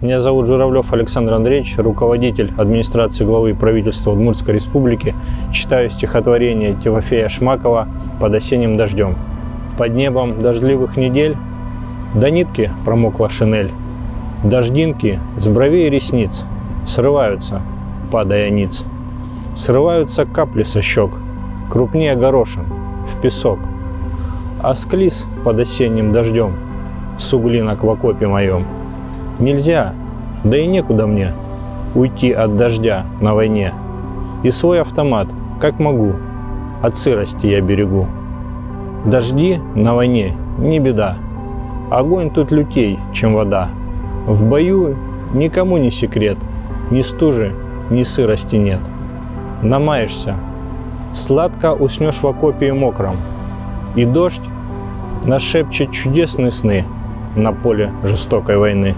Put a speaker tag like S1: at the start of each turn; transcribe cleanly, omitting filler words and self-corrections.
S1: Меня зовут Журавлев Александр Андреевич, руководитель администрации главы правительства Удмуртской республики. Читаю стихотворение Тимофея Шмакова «Под осенним дождем». Под небом дождливых недель до нитки промокла шинель. Дождинки с бровей и ресниц срываются, падая ниц. Срываются капли со щек, крупнее горошин, в песок. Осклиз под осенним дождем, суглинок в окопе моем. Нельзя, да и некуда мне уйти от дождя на войне. И свой автомат, как могу, от сырости я берегу. Дожди на войне не беда, огонь тут лютей, чем вода. В бою никому не секрет, ни стужи, ни сырости нет. Намаешься, сладко уснешь в окопе мокром, и дождь нашепчет чудесные сны на поле жестокой войны.